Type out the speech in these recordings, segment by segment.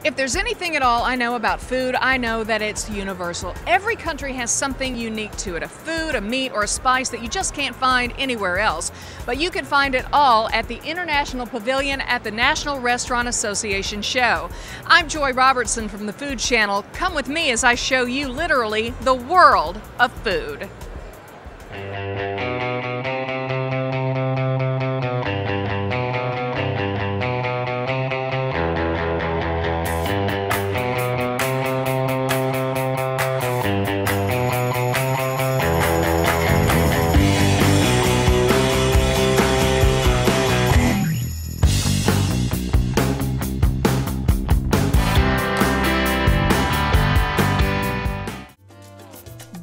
If there's anything at all I know about food, I know that it's universal. Every country has something unique to it, a food, a meat, or a spice that you just can't find anywhere else. But you can find it all at the International Pavilion at the National Restaurant Association show. I'm Joy Robertson from the Food Channel. Come with me as I show you literally the world of food.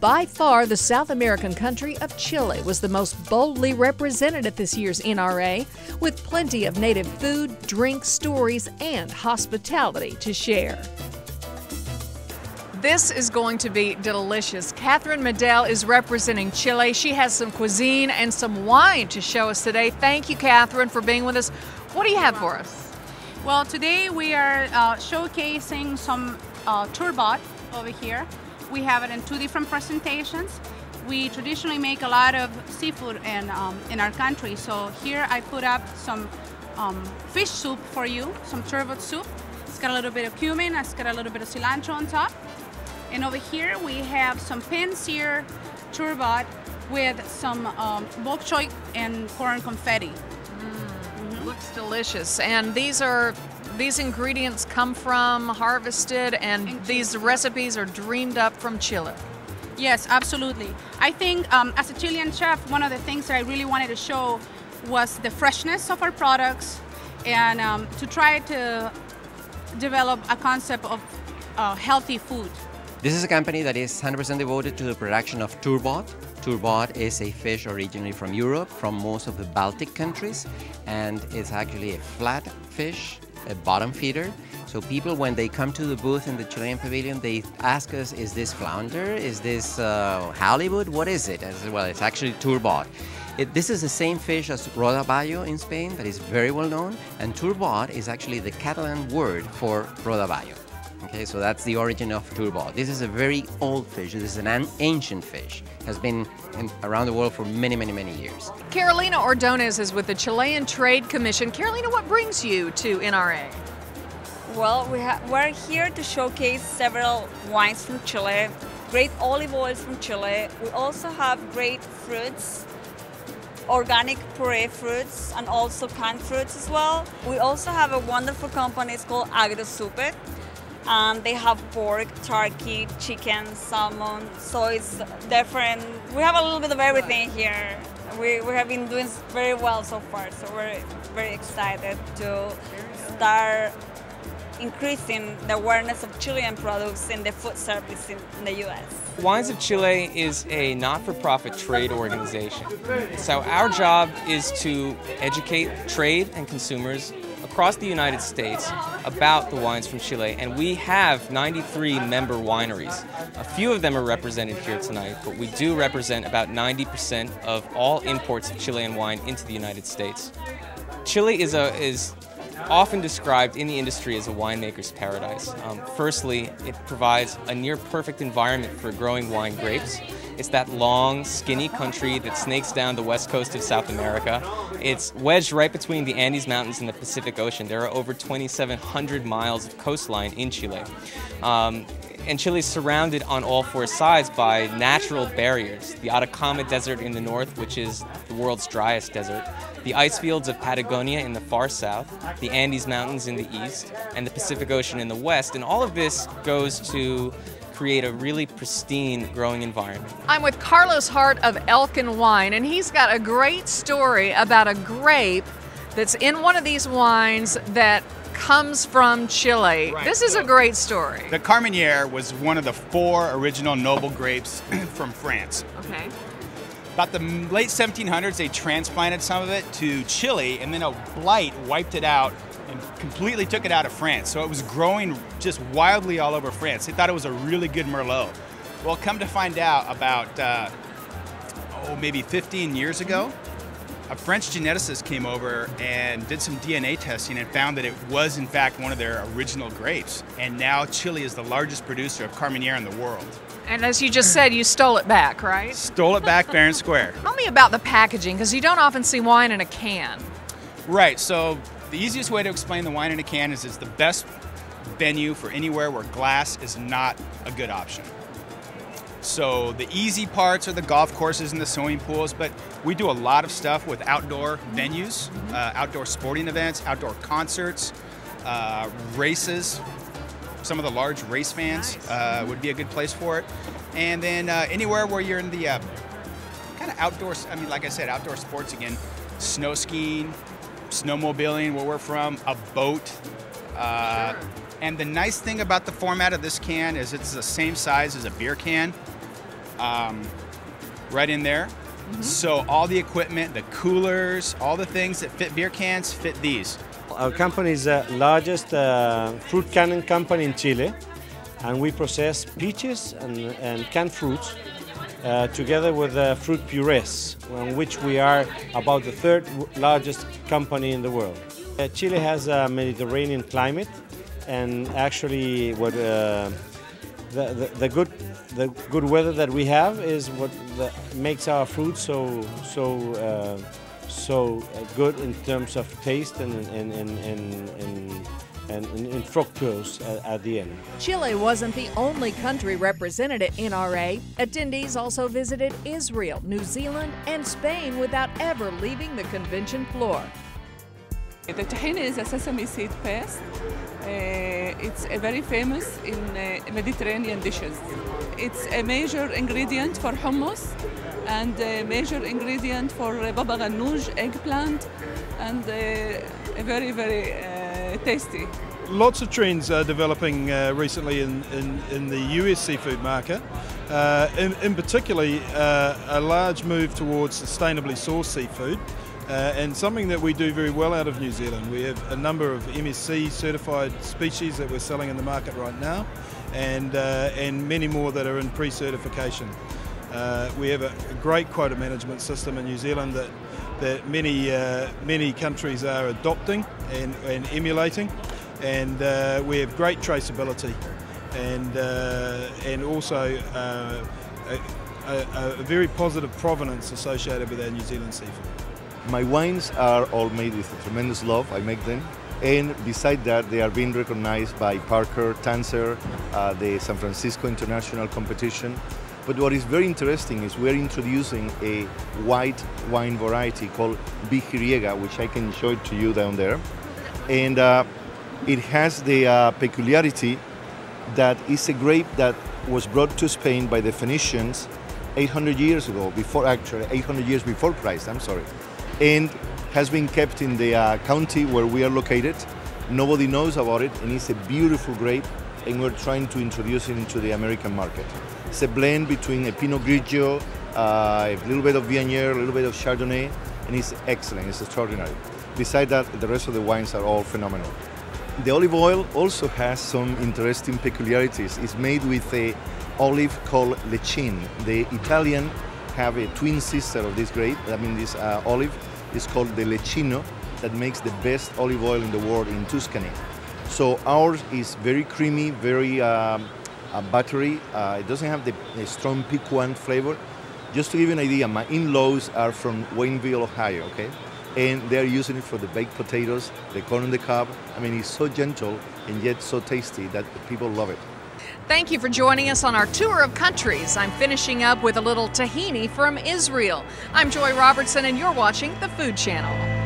By far, the South American country of Chile was the most boldly represented at this year's NRA, with plenty of native food, drink, stories, and hospitality to share. This is going to be delicious. Catherine Medell is representing Chile. She has some cuisine and some wine to show us today. Thank you, Catherine, for being with us. What do you have for us? Well, today we are showcasing some turbot over here. We have it in two different presentations. We traditionally make a lot of seafood in our country. So here I put up some fish soup for you, some turbot soup. It's got a little bit of cumin, it's got a little bit of cilantro on top. And over here we have some pan-seared turbot with some bok choy and corn confetti. Looks delicious. And these ingredients come from, harvested, and these recipes are dreamed up from Chile. Yes, absolutely. I think as a Chilean chef, one of the things that I really wanted to show was the freshness of our products and to try to develop a concept of healthy food. This is a company that is 100% devoted to the production of turbot. Turbot is a fish originally from Europe, from most of the Baltic countries, and it's actually a flat fish, a bottom feeder. So people, when they come to the booth in the Chilean pavilion, they ask us, is this flounder? Is this halibut? What is it? I said, well, it's actually turbot. This is the same fish as rodaballo in Spain, that is very well known, and turbot is actually the Catalan word for rodaballo. Okay, so that's the origin of turbot. This is a very old fish. This is an ancient fish. Has been around the world for many, many, many years. Carolina Ordonez is with the Chilean Trade Commission. Carolina, what brings you to NRA? Well, we're here to showcase several wines from Chile, great olive oils from Chile. We also have great fruits, organic puree fruits, and also canned fruits as well. We also have a wonderful company, it's called AgroSuper. They have pork, turkey, chicken, salmon, so it's different. We have a little bit of everything here. We have been doing very well so far, so we're very excited to start increasing the awareness of Chilean products in the food service in the U.S. Wines of Chile is a not-for-profit trade organization. So our job is to educate trade and consumers across the United States about the wines from Chile, and we have 93 member wineries. A few of them are represented here tonight, but we do represent about 90% of all imports of Chilean wine into the United States. Chile is often described in the industry as a winemaker's paradise. Firstly, it provides a near-perfect environment for growing wine grapes. It's that long, skinny country that snakes down the west coast of South America. It's wedged right between the Andes Mountains and the Pacific Ocean. There are over 2,700 miles of coastline in Chile. And Chile is surrounded on all four sides by natural barriers. The Atacama Desert in the north, which is the world's driest desert, the ice fields of Patagonia in the far south, the Andes Mountains in the east, and the Pacific Ocean in the west. And all of this goes to create a really pristine growing environment. I'm with Carlos Hart of Elkin Wine, and he's got a great story about a grape that's in one of these wines that comes from Chile. Right. This is a great story. The Carmenere was one of the 4 original noble grapes from France. Okay. About the late 1700s, they transplanted some of it to Chile, and then a blight wiped it out and completely took it out of France. So it was growing just wildly all over France. They thought it was a really good Merlot. Well, come to find out about, maybe 15 years ago, A French geneticist came over and did some DNA testing and found that it was in fact one of their original grapes. And now Chile is the largest producer of Carmenere in the world. And as you just said, you stole it back, right? Stole it back fair and square. Tell me about the packaging, because you don't often see wine in a can. Right, so the easiest way to explain the wine in a can is it's the best venue for anywhere where glass is not a good option. So the easy parts are the golf courses and the swimming pools, but we do a lot of stuff with outdoor venues, outdoor sporting events, outdoor concerts, races. Some of the large race fans would be a good place for it. And then anywhere where you're in the kind of outdoor, I mean, like I said, outdoor sports again, snow skiing, snowmobiling, where we're from, a boat. Sure. And the nice thing about the format of this can is it's the same size as a beer can, right in there. So all the equipment, the coolers, all the things that fit beer cans fit these. Our company is the largest fruit canning company in Chile, and we process peaches and canned fruits together with fruit purees, on which we are about the third largest company in the world. Chile has a Mediterranean climate, and actually what the good weather that we have is what makes our fruit so good in terms of taste and fructose at the end. Chile wasn't the only country represented at NRA. Attendees also visited Israel, New Zealand, and Spain without ever leaving the convention floor. The tahini is a sesame seed paste. It's very famous in Mediterranean dishes. It's a major ingredient for hummus and a major ingredient for baba ganoush, eggplant, and very, very tasty. Lots of trends are developing recently in the US seafood market. In particular, a large move towards sustainably sourced seafood. And something that we do very well out of New Zealand. We have a number of MSC certified species that we're selling in the market right now, and many more that are in pre-certification. We have a great quota management system in New Zealand that many countries are adopting and emulating, and we have great traceability and also a very positive provenance associated with our New Zealand seafood. My wines are all made with a tremendous love. I make them, and beside that, they are being recognized by Parker, Tanser, the San Francisco International Competition. But what is very interesting is we're introducing a white wine variety called Vigiriega, which I can show it to you down there. And it has the peculiarity that it's a grape that was brought to Spain by the Phoenicians 800 years ago, 800 years before Christ, I'm sorry. And has been kept in the county where we are located. Nobody knows about it, and it's a beautiful grape, and we're trying to introduce it into the American market. It's a blend between a Pinot Grigio, a little bit of Viognier, a little bit of Chardonnay, and it's excellent, it's extraordinary. Besides that, the rest of the wines are all phenomenal. The olive oil also has some interesting peculiarities. It's made with an olive called Lechin. The Italian have a twin sister of this grape, this olive is called the Lecchino, that makes the best olive oil in the world in Tuscany. So ours is very creamy, very buttery. It doesn't have the strong piquant flavor. Just to give you an idea, my in-laws are from Wayneville, Ohio, okay? And they're using it for the baked potatoes, the corn on the cob. I mean, it's so gentle and yet so tasty that people love it. Thank you for joining us on our tour of countries. I'm finishing up with a little tahini from Israel. I'm Joy Robertson, and you're watching the Food Channel.